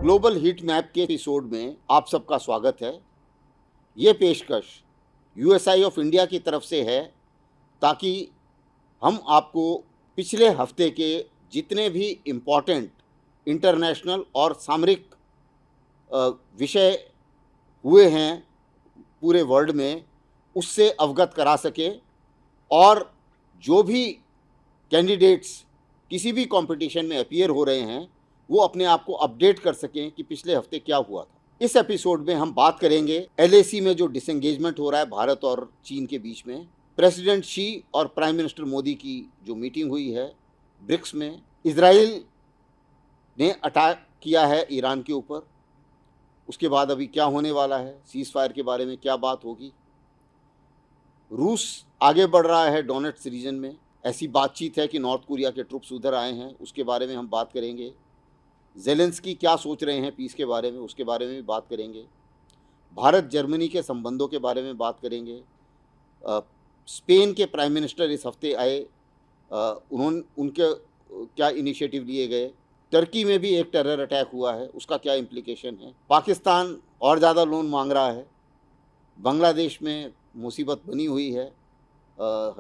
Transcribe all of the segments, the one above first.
Global heat map के episode में आप सबका स्वागत है। ये पेशकश यूएसआई ऑफ इंडिया की तरफ से है ताकि हम आपको पिछले हफ्ते के जितने भी इम्पॉर्टेंट इंटरनेशनल और सामरिक विषय हुए हैं पूरे वर्ल्ड में उससे अवगत करा सके और जो भी कैंडिडेट्स किसी भी कंपटीशन में अपीयर हो रहे हैं वो अपने आप को अपडेट कर सकें कि पिछले हफ्ते क्या हुआ था। इस एपिसोड में हम बात करेंगे एलएसी में जो डिसएंगेजमेंट हो रहा है भारत और चीन के बीच में, प्रेसिडेंट शी और प्राइम मिनिस्टर मोदी की जो मीटिंग हुई है ब्रिक्स में, इजराइल ने अटैक किया है ईरान के ऊपर, उसके बाद अभी क्या होने वाला है, सीज फायर के बारे में क्या बात होगी, रूस आगे बढ़ रहा है डोनेट्स रीजन में, ऐसी बातचीत है कि नॉर्थ कोरिया के ट्रुप्स उधर आए हैं, उसके बारे में हम बात करेंगे, ज़ेलेंस्की क्या सोच रहे हैं पीस के बारे में, उसके बारे में भी बात करेंगे, भारत जर्मनी के संबंधों के बारे में बात करेंगे, स्पेन के प्राइम मिनिस्टर इस हफ्ते आए, उनके क्या इनिशिएटिव लिए गए, टर्की में भी एक टेरर अटैक हुआ है उसका क्या इम्प्लीकेशन है, पाकिस्तान और ज़्यादा लोन मांग रहा है, बांग्लादेश में मुसीबत बनी हुई है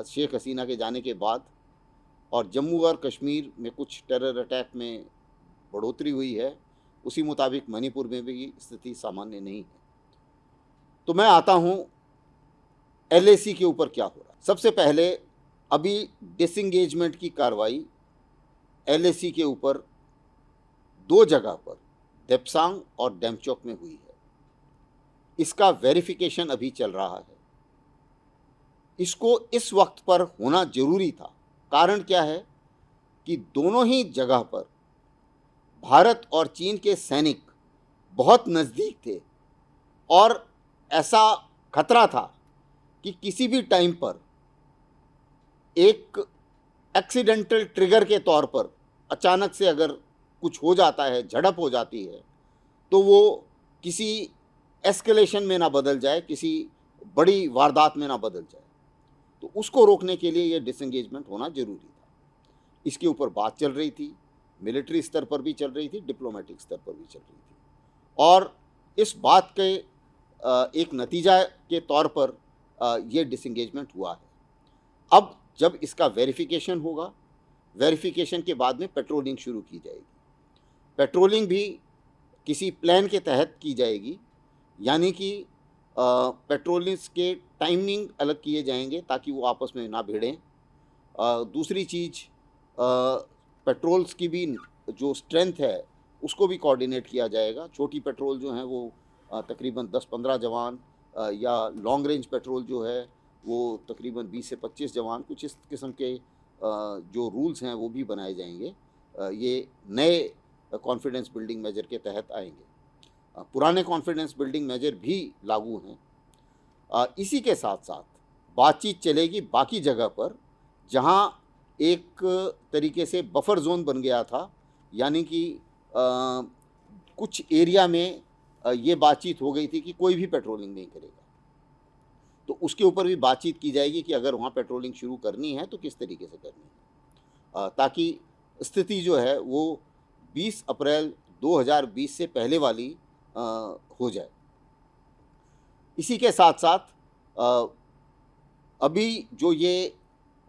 शेख हसीना के जाने के बाद, और जम्मू और कश्मीर में कुछ टेरर अटैक में बढ़ोतरी हुई है, उसी मुताबिक मणिपुर में भी स्थिति सामान्य नहीं है। तो मैं आता हूँ एलएसी के ऊपर क्या हो रहा है। सबसे पहले अभी डिसएंगेजमेंट की कार्रवाई एलएसी के ऊपर दो जगह पर देप्सांग और डेमचौक में हुई है। इसका वेरिफिकेशन अभी चल रहा है। इसको इस वक्त पर होना जरूरी था। कारण क्या है कि दोनों ही जगह पर भारत और चीन के सैनिक बहुत नज़दीक थे और ऐसा खतरा था कि किसी भी टाइम पर एक एक्सीडेंटल ट्रिगर के तौर पर अचानक से अगर कुछ हो जाता है, झड़प हो जाती है, तो वो किसी एस्केलेशन में ना बदल जाए, किसी बड़ी वारदात में ना बदल जाए। तो उसको रोकने के लिए ये डिसएंगेजमेंट होना जरूरी था। इसके ऊपर बात चल रही थी, मिलिट्री स्तर पर भी चल रही थी, डिप्लोमेटिक स्तर पर भी चल रही थी, और इस बात के एक नतीजा के तौर पर ये डिसएंगेजमेंट हुआ है। अब जब इसका वेरिफिकेशन होगा, वेरिफिकेशन के बाद में पेट्रोलिंग शुरू की जाएगी। पेट्रोलिंग भी किसी प्लान के तहत की जाएगी, यानी कि पेट्रोलिंग के टाइमिंग अलग किए जाएंगे ताकि वो आपस में ना भिड़ें। दूसरी चीज़, पेट्रोल्स की भी जो स्ट्रेंथ है उसको भी कोऑर्डिनेट किया जाएगा। छोटी पेट्रोल जो हैं वो तकरीबन 10-15 जवान, या लॉन्ग रेंज पेट्रोल जो है वो तकरीबन 20 से 25 जवान, कुछ इस किस्म के जो रूल्स हैं वो भी बनाए जाएंगे। ये नए कॉन्फिडेंस बिल्डिंग मेजर के तहत आएंगे। पुराने कॉन्फिडेंस बिल्डिंग मेजर भी लागू हैं। इसी के साथ साथ बातचीत चलेगी बाकी जगह पर जहां एक तरीके से बफर जोन बन गया था, यानी कि कुछ एरिया में ये बातचीत हो गई थी कि कोई भी पेट्रोलिंग नहीं करेगा। तो उसके ऊपर भी बातचीत की जाएगी कि अगर वहाँ पेट्रोलिंग शुरू करनी है तो किस तरीके से करनी है, ताकि स्थिति जो है वो 20 अप्रैल 2020 से पहले वाली हो जाए। इसी के साथ साथ अभी जो ये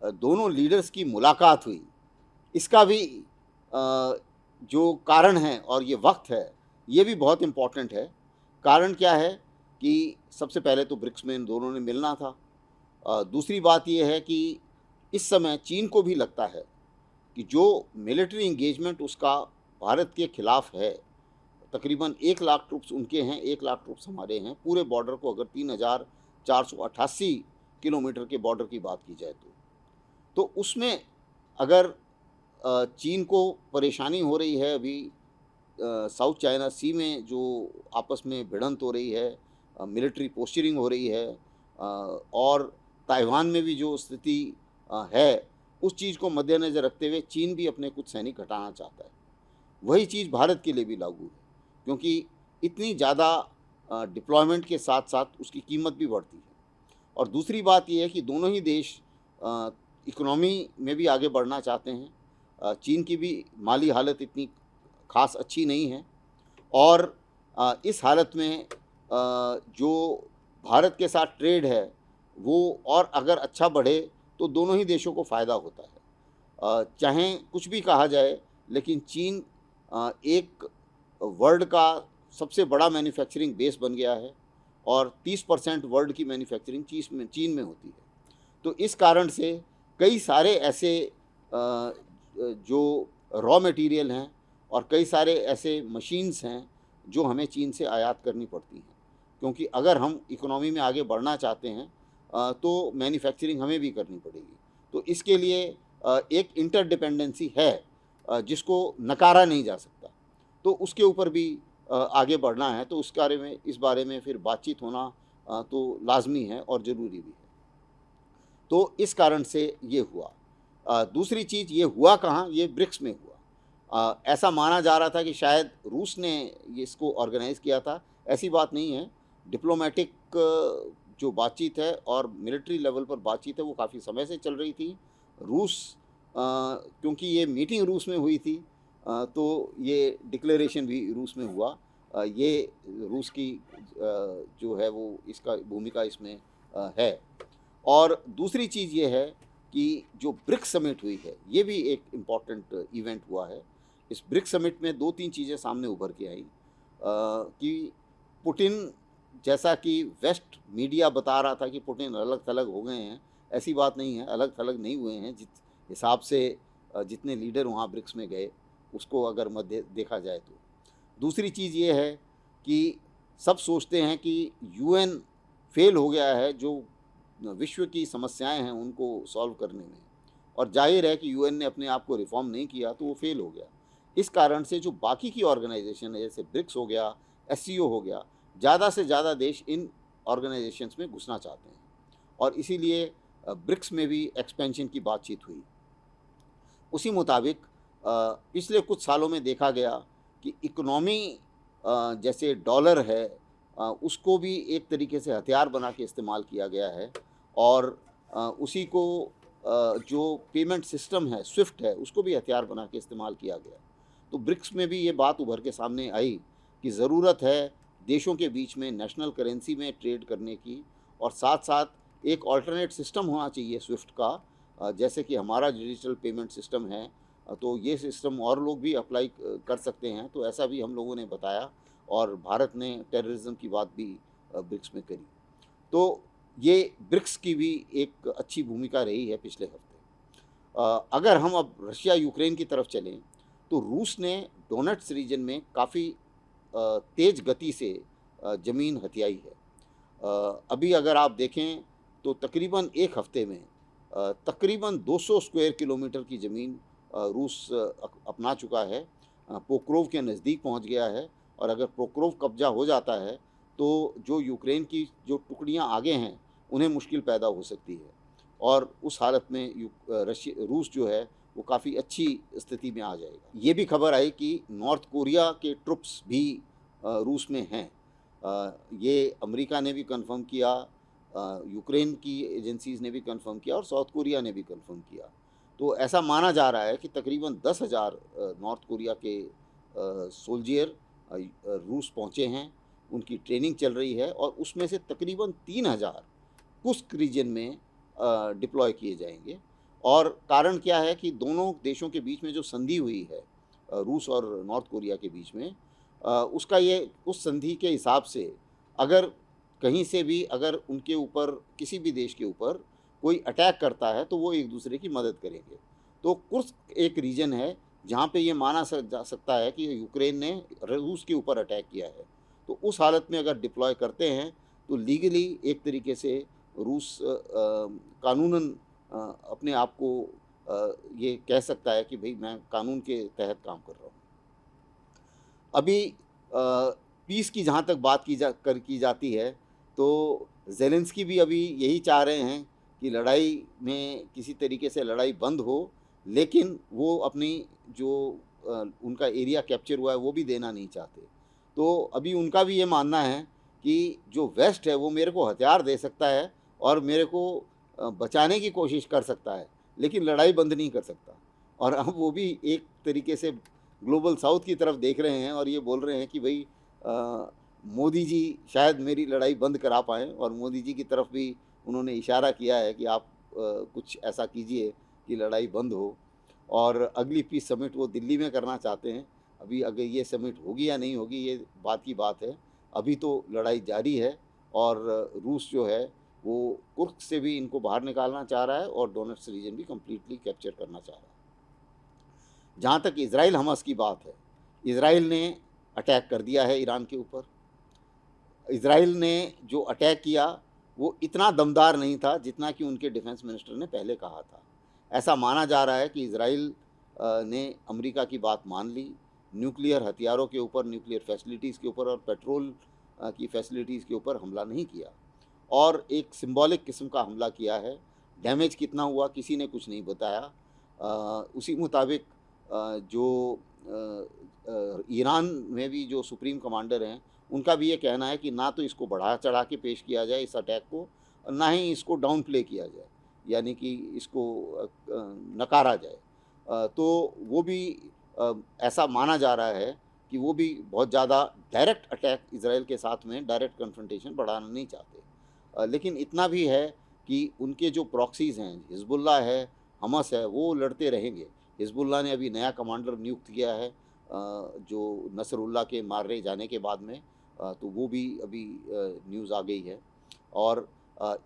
दोनों लीडर्स की मुलाकात हुई, इसका भी जो कारण है और ये वक्त है, ये भी बहुत इम्पॉर्टेंट है। कारण क्या है कि सबसे पहले तो ब्रिक्स में इन दोनों ने मिलना था। दूसरी बात ये है कि इस समय चीन को भी लगता है कि जो मिलिट्री इंगेजमेंट उसका भारत के खिलाफ है, तकरीबन 1 लाख ट्रुप्स उनके हैं, 1 लाख ट्रुप्स हमारे हैं, पूरे बॉर्डर को अगर 3488 किलोमीटर के बॉर्डर की बात की जाए तो उसमें अगर चीन को परेशानी हो रही है, अभी साउथ चाइना सी में जो आपस में भिड़ंत हो रही है, मिलिट्री पोस्चरिंग हो रही है, और ताइवान में भी जो स्थिति है, उस चीज़ को मद्देनज़र रखते हुए चीन भी अपने कुछ सैनिक हटाना चाहता है। वही चीज़ भारत के लिए भी लागू है, क्योंकि इतनी ज़्यादा डिप्लॉयमेंट के साथ साथ उसकी कीमत भी बढ़ती है। और दूसरी बात यह है कि दोनों ही देश इकोनॉमी में भी आगे बढ़ना चाहते हैं। चीन की भी माली हालत इतनी खास अच्छी नहीं है, और इस हालत में जो भारत के साथ ट्रेड है वो और अगर अच्छा बढ़े तो दोनों ही देशों को फ़ायदा होता है। चाहे कुछ भी कहा जाए, लेकिन चीन एक वर्ल्ड का सबसे बड़ा मैन्युफैक्चरिंग बेस बन गया है और 30% वर्ल्ड की मैन्युफैक्चरिंग चीन में होती है। तो इस कारण से कई सारे ऐसे जो रॉ मटेरियल हैं और कई सारे ऐसे मशीन्स हैं जो हमें चीन से आयात करनी पड़ती हैं, क्योंकि अगर हम इकोनॉमी में आगे बढ़ना चाहते हैं तो मैन्युफैक्चरिंग हमें भी करनी पड़ेगी। तो इसके लिए एक इंटरडिपेंडेंसी है जिसको नकारा नहीं जा सकता। तो उसके ऊपर भी आगे बढ़ना है, तो इस बारे में फिर बातचीत होना तो लाज़मी है और ज़रूरी भी है। तो इस कारण से ये हुआ। दूसरी चीज़ ये हुआ कहाँ, ये ब्रिक्स में हुआ। ऐसा माना जा रहा था कि शायद रूस ने ये इसको ऑर्गेनाइज़ किया था, ऐसी बात नहीं है। डिप्लोमेटिक जो बातचीत है और मिलिट्री लेवल पर बातचीत है वो काफ़ी समय से चल रही थी। रूस क्योंकि ये मीटिंग रूस में हुई थी तो ये डिक्लेरेशन भी रूस में हुआ। ये रूस की जो है वो इसका भूमिका इसमें है। और दूसरी चीज़ ये है कि जो ब्रिक्स समिट हुई है, ये भी एक इम्पॉर्टेंट इवेंट हुआ है। इस ब्रिक्स समिट में 2-3 चीज़ें सामने उभर के आई कि पुतिन, जैसा कि वेस्ट मीडिया बता रहा था कि पुतिन अलग-थलग हो गए हैं, ऐसी बात नहीं है, अलग-थलग नहीं हुए हैं। जिस हिसाब से जितने लीडर वहाँ ब्रिक्स में गए, उसको अगर मध्य देखा जाए तो। दूसरी चीज़ ये है कि सब सोचते हैं कि यूएन फेल हो गया है जो विश्व की समस्याएं हैं उनको सॉल्व करने में, और जाहिर है कि यूएन ने अपने आप को रिफॉर्म नहीं किया तो वो फेल हो गया। इस कारण से जो बाकी की ऑर्गेनाइजेशन है, जैसे ब्रिक्स हो गया, एससीओ हो गया, ज़्यादा से ज़्यादा देश इन ऑर्गेनाइजेशंस में घुसना चाहते हैं और इसीलिए ब्रिक्स में भी एक्सपेंशन की बातचीत हुई। उसी मुताबिक पिछले कुछ सालों में देखा गया कि इकोनॉमी जैसे डॉलर है उसको भी एक तरीके से हथियार बना के इस्तेमाल किया गया है और उसी को जो पेमेंट सिस्टम है, स्विफ्ट है, उसको भी हथियार बना के इस्तेमाल किया गया। तो ब्रिक्स में भी ये बात उभर के सामने आई कि ज़रूरत है देशों के बीच में नेशनल करेंसी में ट्रेड करने की और साथ साथ एक ऑल्टरनेट सिस्टम होना चाहिए स्विफ्ट का। जैसे कि हमारा डिजिटल पेमेंट सिस्टम है तो ये सिस्टम और लोग भी अप्लाई कर सकते हैं, तो ऐसा भी हम लोगों ने बताया और भारत ने टेररिज्म की बात भी ब्रिक्स में करी। तो ये ब्रिक्स की भी एक अच्छी भूमिका रही है पिछले हफ्ते। अगर हम अब रशिया यूक्रेन की तरफ चलें तो रूस ने डोनेट्स रीजन में काफ़ी तेज़ गति से ज़मीन हथियाई है। अभी अगर आप देखें तो तकरीबन एक हफ्ते में तकरीबन 200 स्क्वायर किलोमीटर की ज़मीन रूस अपना चुका है, पोक्रोव के नज़दीक पहुंच गया है और अगर पोक्रोव कब्जा हो जाता है तो जो यूक्रेन की जो टुकड़ियां आगे हैं उन्हें मुश्किल पैदा हो सकती है और उस हालत में रूस जो है वो काफ़ी अच्छी स्थिति में आ जाएगा। ये भी खबर आई कि नॉर्थ कोरिया के ट्रुप्स भी रूस में हैं। ये अमेरिका ने भी कंफर्म किया, यूक्रेन की एजेंसीज़ ने भी कंफर्म किया और साउथ कोरिया ने भी कंफर्म किया। तो ऐसा माना जा रहा है कि तकरीबन 10,000 नॉर्थ कोरिया के सोल्जियर रूस पहुँचे हैं, उनकी ट्रेनिंग चल रही है और उसमें से तकरीबन 3,000 कुस्क रीजन में डिप्लॉय किए जाएंगे। और कारण क्या है कि दोनों देशों के बीच में जो संधि हुई है रूस और नॉर्थ कोरिया के बीच में, उसका ये उस संधि के हिसाब से अगर कहीं से भी अगर उनके ऊपर किसी भी देश के ऊपर कोई अटैक करता है तो वो एक दूसरे की मदद करेंगे। तो कुर्स्क एक रीजन है जहाँ पे ये माना जा सकता है कि यूक्रेन ने रूस के ऊपर अटैक किया है। तो उस हालत में अगर डिप्लॉय करते हैं तो लीगली एक तरीके से रूस कानूनन अपने आप को ये कह सकता है कि भाई मैं कानून के तहत काम कर रहा हूँ। अभी पीस की जहाँ तक बात की जाती है तो ज़ेलेंस्की भी अभी यही चाह रहे हैं कि लड़ाई में किसी तरीके से लड़ाई बंद हो, लेकिन वो अपनी जो उनका एरिया कैप्चर हुआ है वो भी देना नहीं चाहते। तो अभी उनका भी ये मानना है कि जो वेस्ट है वो मेरे को हथियार दे सकता है और मेरे को बचाने की कोशिश कर सकता है, लेकिन लड़ाई बंद नहीं कर सकता। और अब वो भी एक तरीके से ग्लोबल साउथ की तरफ देख रहे हैं और ये बोल रहे हैं कि भाई मोदी जी शायद मेरी लड़ाई बंद करा पाएँ, और मोदी जी की तरफ भी उन्होंने इशारा किया है कि आप कुछ ऐसा कीजिए कि लड़ाई बंद हो। और अगली पीस समिट वो दिल्ली में करना चाहते हैं। अभी अगर ये समिट होगी या नहीं होगी ये बात की बात है। अभी तो लड़ाई जारी है, और रूस जो है वो कुर्स्क से भी इनको बाहर निकालना चाह रहा है और डोनेट्स्क रीजन भी कंप्लीटली कैप्चर करना चाह रहा है। जहाँ तक इज़राइल हमास की बात है, इज़राइल ने अटैक कर दिया है ईरान के ऊपर। इज़राइल ने जो अटैक किया वो इतना दमदार नहीं था जितना कि उनके डिफेंस मिनिस्टर ने पहले कहा था। ऐसा माना जा रहा है कि इज़राइल ने अमेरिका की बात मान ली, न्यूक्लियर हथियारों के ऊपर, न्यूक्लियर फैसिलिटीज़ के ऊपर और पेट्रोल की फैसिलिटीज़ के ऊपर हमला नहीं किया, और एक सिंबॉलिक किस्म का हमला किया है। डैमेज कितना हुआ किसी ने कुछ नहीं बताया। उसी मुताबिक जो ईरान में भी जो सुप्रीम कमांडर हैं उनका भी ये कहना है कि ना तो इसको बढ़ा चढ़ा के पेश किया जाए इस अटैक को, और ना ही इसको डाउन प्ले किया जाए, यानी कि इसको नकारा जाए। तो वो भी ऐसा माना जा रहा है कि वो भी बहुत ज़्यादा डायरेक्ट अटैक इज़राइल के साथ में डायरेक्ट कन्फ्रंटेशन बढ़ाना नहीं चाहते। लेकिन इतना भी है कि उनके जो प्रॉक्सीज़ हैं, हिज़्बुल्लाह है, हमास है, वो लड़ते रहेंगे। हिज़्बुल्लाह ने अभी नया कमांडर नियुक्त किया है जो नसरुल्लाह के मारे जाने के बाद में, तो वो भी अभी न्यूज़ आ गई है। और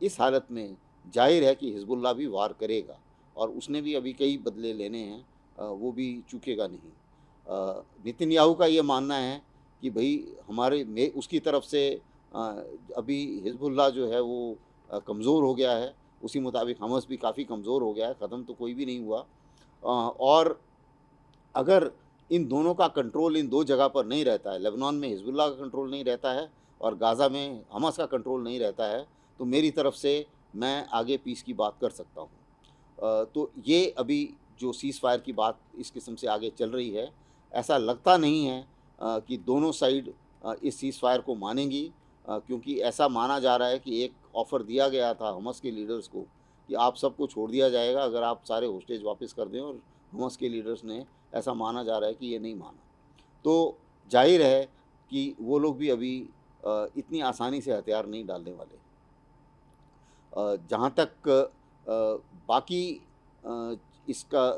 इस हालत में जाहिर है कि हिज़्बुल्लाह भी वार करेगा, और उसने भी अभी कई बदले लेने हैं, वो भी चूकेगा नहीं। नेतन्याहू का ये मानना है कि भई हमारे में उसकी तरफ से अ, अभी हिज़्बुल्लाह जो है वो कमज़ोर हो गया है, उसी मुताबिक हमास भी काफ़ी कमज़ोर हो गया है, ख़त्म तो कोई भी नहीं हुआ। और अगर इन दोनों का कंट्रोल इन 2 जगह पर नहीं रहता है, लेबनान में हिज़्बुल्लाह का कंट्रोल नहीं रहता है और गाज़ा में हमास का कंट्रोल नहीं रहता है, तो मेरी तरफ से मैं आगे पीस की बात कर सकता हूँ। तो ये अभी जो सीज़ फायर की बात इस किस्म से आगे चल रही है, ऐसा लगता नहीं है कि दोनों साइड इस सीज़ फायर को मानेंगी, क्योंकि ऐसा माना जा रहा है कि एक ऑफ़र दिया गया था हमास के लीडर्स को कि आप सबको छोड़ दिया जाएगा अगर आप सारे होस्टेज वापस कर दें, और हमास के लीडर्स ने ऐसा माना जा रहा है कि ये नहीं माना। तो जाहिर है कि वो लोग भी अभी इतनी आसानी से हथियार नहीं डालने वाले। जहाँ तक बाकी अ, इसका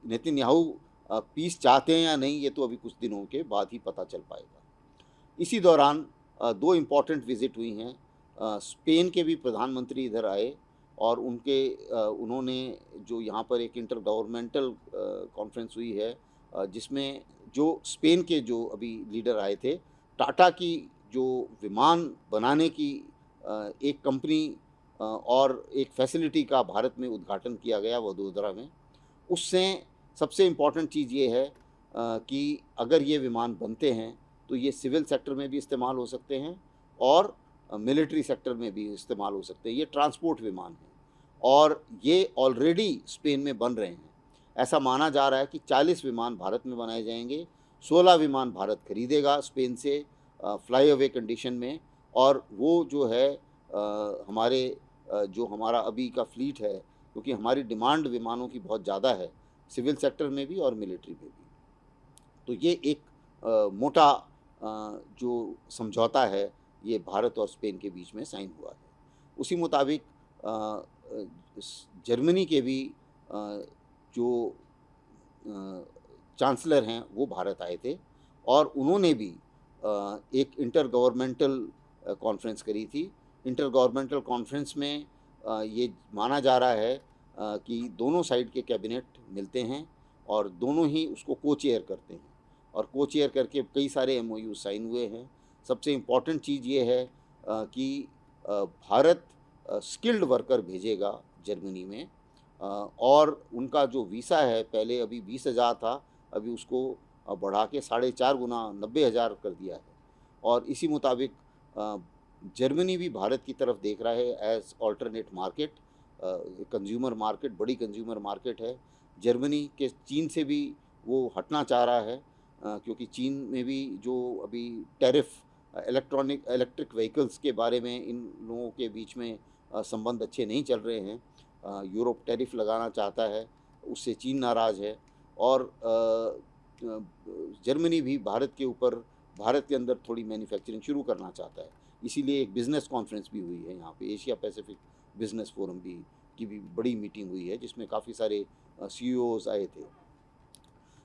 नेतन्याहू पीस चाहते हैं या नहीं, ये तो अभी कुछ दिनों के बाद ही पता चल पाएगा। इसी दौरान 2 इम्पॉर्टेंट विज़िट हुई हैं। स्पेन के भी प्रधानमंत्री इधर आए, और उन्होंने जो यहाँ पर एक इंटर गवर्नमेंटल कॉन्फ्रेंस हुई है, जिसमें जो स्पेन के जो अभी लीडर आए थे, टाटा की जो विमान बनाने की एक कंपनी और एक फैसिलिटी का भारत में उद्घाटन किया गया वडोदरा में। उससे सबसे इम्पॉर्टेंट चीज़ ये है कि अगर ये विमान बनते हैं तो ये सिविल सेक्टर में भी इस्तेमाल हो सकते हैं, और मिलिट्री सेक्टर में भी इस्तेमाल हो सकते हैं। ये ट्रांसपोर्ट विमान हैं, और ये ऑलरेडी स्पेन में बन रहे हैं। ऐसा माना जा रहा है कि 40 विमान भारत में बनाए जाएंगे, 16 विमान भारत खरीदेगा स्पेन से फ्लाई अवे कंडीशन में, और वो जो है हमारे जो हमारा अभी का फ्लीट है, क्योंकि हमारी डिमांड विमानों की बहुत ज़्यादा है, सिविल सेक्टर में भी और मिलिट्री में भी। तो ये एक मोटा जो समझौता है, ये भारत और स्पेन के बीच में साइन हुआ है। उसी मुताबिक जर्मनी के भी जो चांसलर हैं वो भारत आए थे, और उन्होंने भी एक इंटर गवर्नमेंटल कॉन्फ्रेंस करी थी। इंटर गवर्नमेंटल कॉन्फ्रेंस में ये माना जा रहा है कि दोनों साइड के कैबिनेट मिलते हैं और दोनों ही उसको को-चेयर करते हैं, और को-चेयर करके कई सारे एमओयू साइन हुए हैं। सबसे इम्पॉर्टेंट चीज़ ये है कि भारत स्किल्ड वर्कर भेजेगा जर्मनी में, और उनका जो वीसा है पहले अभी 20,000 था, अभी उसको बढ़ा के 4.5 गुना 90,000 कर दिया है। और इसी मुताबिक जर्मनी भी भारत की तरफ देख रहा है as alternate market, consumer market, बड़ी कंज्यूमर मार्केट है। जर्मनी के चीन से भी वो हटना चाह रहा है, क्योंकि चीन में भी जो अभी टैरिफ इलेक्ट्रिक व्हीकल्स के बारे में इन लोगों के बीच में संबंध अच्छे नहीं चल रहे हैं। यूरोप टैरिफ लगाना चाहता है, उससे चीन नाराज़ है। और जर्मनी भी भारत के ऊपर, भारत के अंदर थोड़ी मैन्युफैक्चरिंग शुरू करना चाहता है। इसीलिए एक बिज़नेस कॉन्फ्रेंस भी हुई है यहाँ पे, एशिया पैसिफिक बिज़नेस फोरम की भी बड़ी मीटिंग हुई है, जिसमें काफ़ी सारे सीईओज़ आए थे।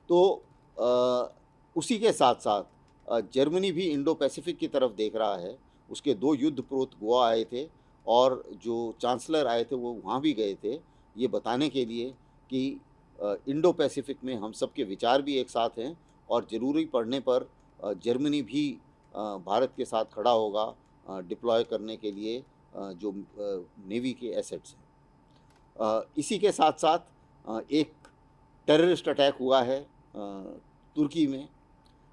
तो उसी के साथ साथ जर्मनी भी इंडो पैसिफिक की तरफ देख रहा है। उसके 2 युद्धपोत गोवा आए थे और जो चांसलर आए थे वो वहाँ भी गए थे, ये बताने के लिए कि इंडो पैसिफिक में हम सबके विचार भी एक साथ हैं और ज़रूरी पड़ने पर जर्मनी भी भारत के साथ खड़ा होगा डिप्लॉय करने के लिए जो नेवी के एसेट्स हैं। इसी के साथ साथ एक टेररिस्ट अटैक हुआ है तुर्की में।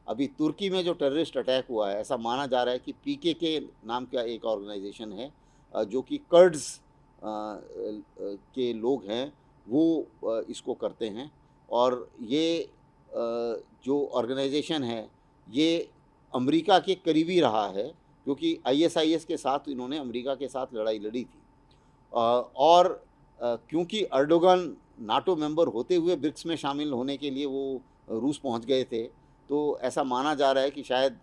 अभी तुर्की में जो टेररिस्ट अटैक हुआ है, ऐसा माना जा रहा है कि पीकेके नाम का एक ऑर्गेनाइजेशन है जो कि कर्ड्स के लोग हैं, वो इसको करते हैं। और ये जो ऑर्गेनाइजेशन है, ये अमेरिका के करीबी रहा है, क्योंकि आईएसआईएस के साथ इन्होंने अमेरिका के साथ लड़ाई लड़ी थी। और क्योंकि अर्डोगन नाटो मेंबर होते हुए ब्रिक्स में शामिल होने के लिए वो रूस पहुंच गए थे, तो ऐसा माना जा रहा है कि शायद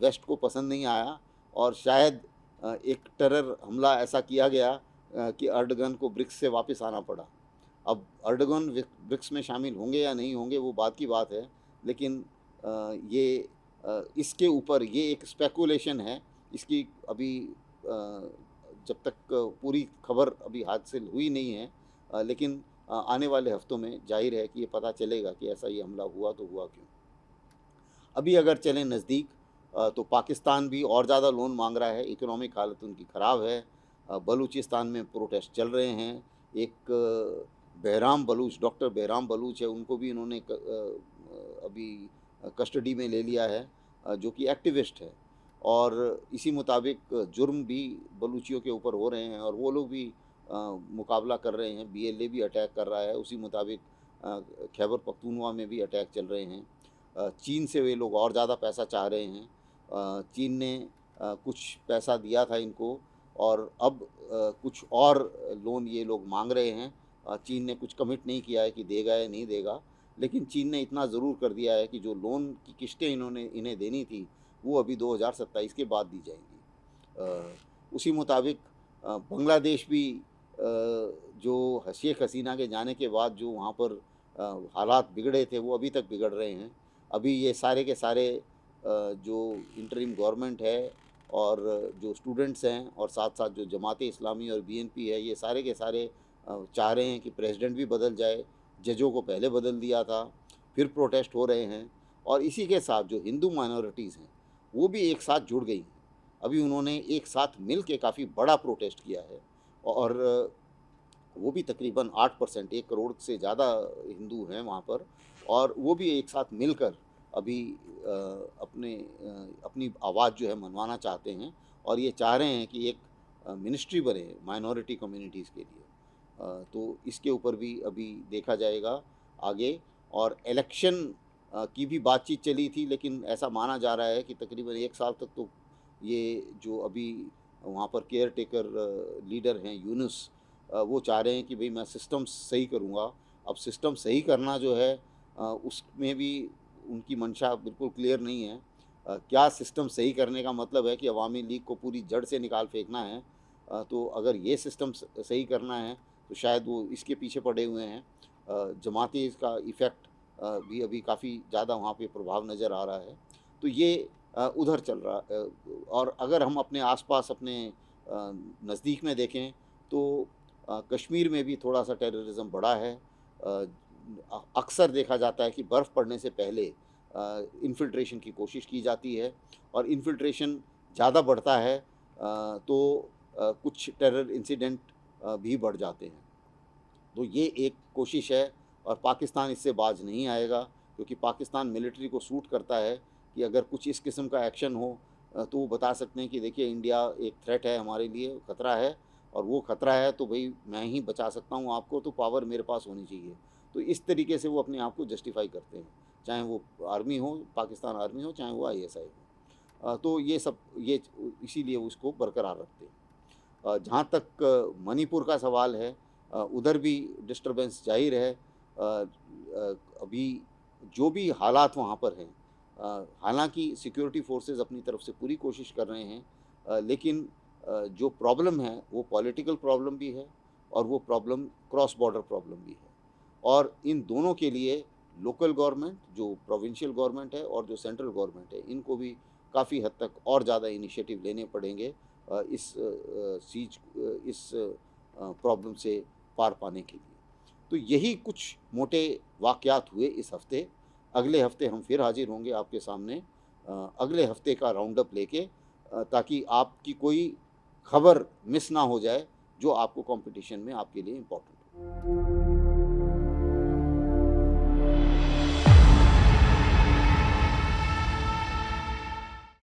वेस्ट को पसंद नहीं आया और शायद एक टेरर हमला ऐसा किया गया कि अर्डोगन को ब्रिक्स से वापस आना पड़ा। अब अर्डोगन ब्रिक्स में शामिल होंगे या नहीं होंगे वो बात की बात है, लेकिन ये इसके ऊपर ये एक स्पेकुलेशन है। इसकी अभी जब तक पूरी खबर अभी हासिल हुई नहीं है, लेकिन आने वाले हफ्तों में जाहिर है कि ये पता चलेगा कि ऐसा ये हमला हुआ तो हुआ क्यों। अभी अगर चलें नज़दीक, तो पाकिस्तान भी और ज़्यादा लोन मांग रहा है, इकोनॉमिक हालत उनकी ख़राब है। बलूचिस्तान में प्रोटेस्ट चल रहे हैं। एक बहराम बलूच, डॉक्टर बहराम बलूच है, उनको भी इन्होंने अभी कस्टडी में ले लिया है, जो कि एक्टिविस्ट है। और इसी मुताबिक जुर्म भी बलूचियों के ऊपर हो रहे हैं और वो लोग भी मुकाबला कर रहे हैं। बीएलए भी अटैक कर रहा है। उसी मुताबिक खैबर पख्तूनख्वा में भी अटैक चल रहे हैं। चीन से वे लोग और ज़्यादा पैसा चाह रहे हैं। चीन ने कुछ पैसा दिया था इनको और अब कुछ और लोन ये लोग मांग रहे हैं। चीन ने कुछ कमिट नहीं किया है कि देगा या नहीं देगा, लेकिन चीन ने इतना ज़रूर कर दिया है कि जो लोन की किस्तें इन्हें देनी थी वो अभी 2027 के बाद दी जाएंगी। उसी मुताबिक बांग्लादेश भी जो शेख हसीना के जाने के बाद जो वहाँ पर हालात बिगड़े थे वो अभी तक बिगड़ रहे हैं। अभी ये सारे के सारे जो इंटरिम गवर्नमेंट है और जो स्टूडेंट्स हैं और साथ साथ जो जमात इस्लामी और बीएनपी है, ये सारे के सारे चाह रहे हैं कि प्रेसिडेंट भी बदल जाए। जजों को पहले बदल दिया था, फिर प्रोटेस्ट हो रहे हैं। और इसी के साथ जो हिंदू माइनॉरिटीज़ हैं वो भी एक साथ जुड़ गई हैं। अभी उन्होंने एक साथ मिल के काफ़ी बड़ा प्रोटेस्ट किया है और वो भी तकरीबन 8%, 1 करोड़ से ज़्यादा हिंदू हैं वहाँ पर, और वो भी एक साथ मिलकर अभी अपनी आवाज़ जो है मनवाना चाहते हैं और ये चाह रहे हैं कि एक मिनिस्ट्री बने माइनॉरिटी कम्युनिटीज़ के लिए। तो इसके ऊपर भी अभी देखा जाएगा आगे। और इलेक्शन की भी बातचीत चली थी, लेकिन ऐसा माना जा रहा है कि तकरीबन 1 साल तक तो ये जो अभी वहाँ पर केयर टेकर लीडर हैं यूनुस, वो चाह रहे हैं कि भाई मैं सिस्टम सही करूँगा। अब सिस्टम सही करना जो है उसमें भी उनकी मंशा बिल्कुल क्लियर नहीं है। क्या सिस्टम सही करने का मतलब है कि अवामी लीग को पूरी जड़ से निकाल फेंकना है? तो अगर ये सिस्टम सही करना है तो शायद वो इसके पीछे पड़े हुए हैं। जमाती इसका इफ़ेक्ट भी अभी काफ़ी ज़्यादा वहाँ पे प्रभाव नज़र आ रहा है। तो ये उधर चल रहा। और अगर हम अपने आसपास अपने नज़दीक में देखें तो कश्मीर में भी थोड़ा सा टेररिज्म बढ़ा है। अक्सर देखा जाता है कि बर्फ़ पड़ने से पहले इन्फिल्ट्रेशन की कोशिश की जाती है और इन्फिल्ट्रेशन ज़्यादा बढ़ता है तो कुछ टेरर इंसिडेंट भी बढ़ जाते हैं। तो ये एक कोशिश है और पाकिस्तान इससे बाज नहीं आएगा, क्योंकि पाकिस्तान मिलिट्री को सूट करता है कि अगर कुछ इस किस्म का एक्शन हो तो वो बता सकते हैं कि देखिए इंडिया एक थ्रेट है हमारे लिए, ख़तरा है, और वो ख़तरा है तो भाई मैं ही बचा सकता हूँ आपको, तो पावर मेरे पास होनी चाहिए। तो इस तरीके से वो अपने आप को जस्टिफाई करते हैं, चाहे वो आर्मी हो, पाकिस्तान आर्मी हो, चाहे वो आईएसआई हो। तो ये सब ये इसीलिए उसको बरकरार रखते हैं। जहाँ तक मणिपुर का सवाल है, उधर भी डिस्टर्बेंस जाहिर है। अभी जो भी हालात वहाँ पर हैं, हालांकि सिक्योरिटी फोर्सेस अपनी तरफ से पूरी कोशिश कर रहे हैं, लेकिन जो प्रॉब्लम है वो पॉलिटिकल प्रॉब्लम भी है और वो प्रॉब्लम क्रॉस बॉर्डर प्रॉब्लम भी है। और इन दोनों के लिए लोकल गवर्नमेंट, जो प्रोविंशियल गवर्नमेंट है और जो सेंट्रल गवर्नमेंट है, इनको भी काफ़ी हद तक और ज़्यादा इनिशिएटिव लेने पड़ेंगे इस प्रॉब्लम से पार पाने के लिए। तो यही कुछ मोटे वाक़यात हुए इस हफ़्ते। अगले हफ़्ते हम फिर हाज़िर होंगे आपके सामने अगले हफ़्ते का राउंड अप लेके, ताकि आपकी कोई खबर मिस ना हो जाए जो आपको कॉम्पिटिशन में आपके लिए इम्पोर्टेंट हो।